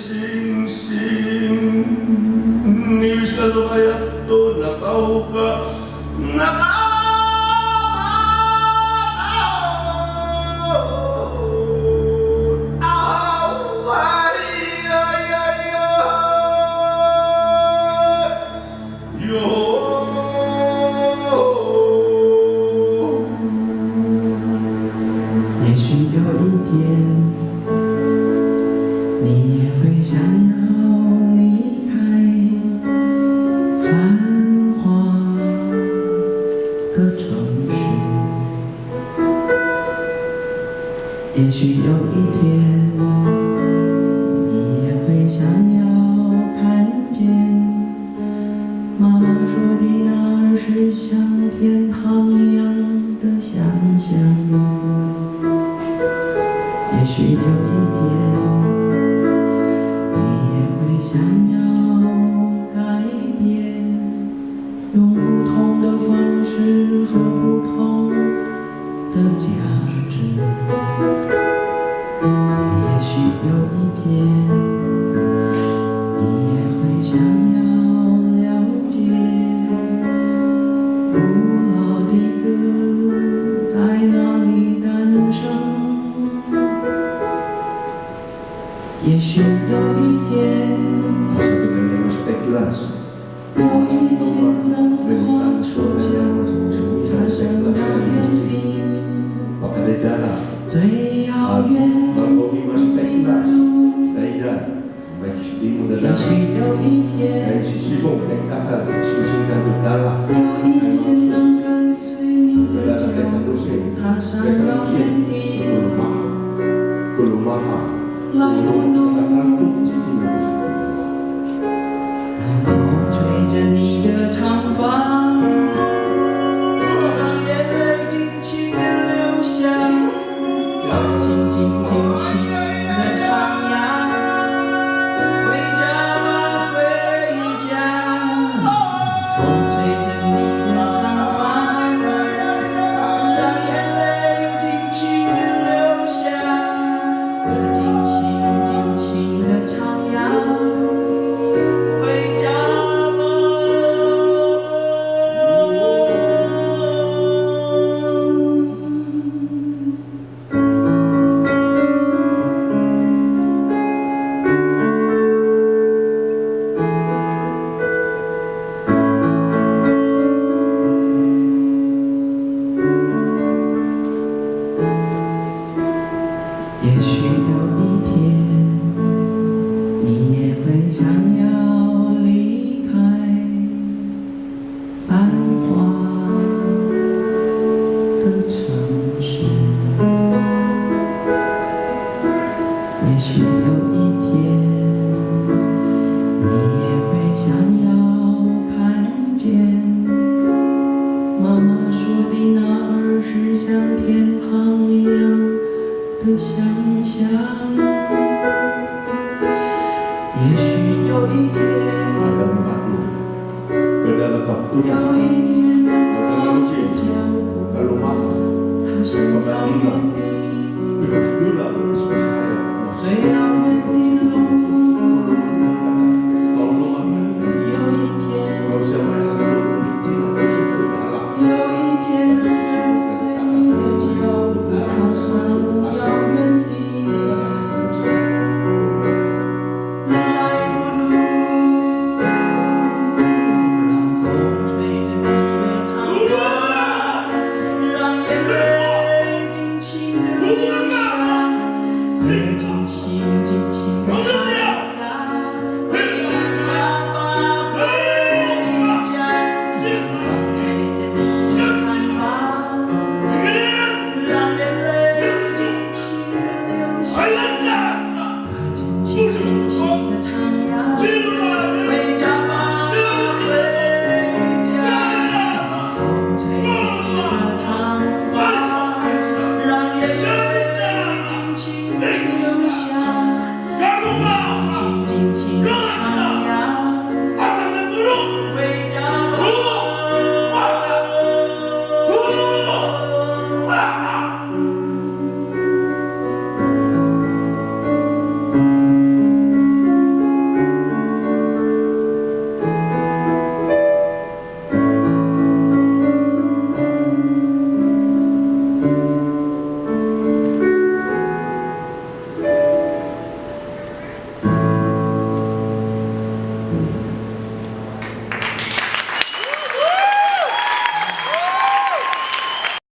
星星，你sa lumayat to nakauka,也许有一天，你也会想要看见妈妈说的那是像天堂一样的想象。也许有一天，你也会想要改变，用不同的方式和不同的价值。也许有一天，你也会想要了解，古老的歌在哪里诞生。也许有一天，有一天能画出脚步踏上遥远的最遥远的路。也许有一天，能跟随你的脚步踏上遥远的来不路。让风吹着你的长发，让眼泪尽情地流下，要静静静静地徜徉。回家吧，回家。风吹着你的长发，让眼泪尽情地流下，要静静地徜徉。回家吧。也许有一天，你也会想要离开繁华的城市。也许有一天，你也会想要看见妈妈说的那儿是像天堂一样的想象。也许有一天，有一天能放弃脚步，踏上遥远的最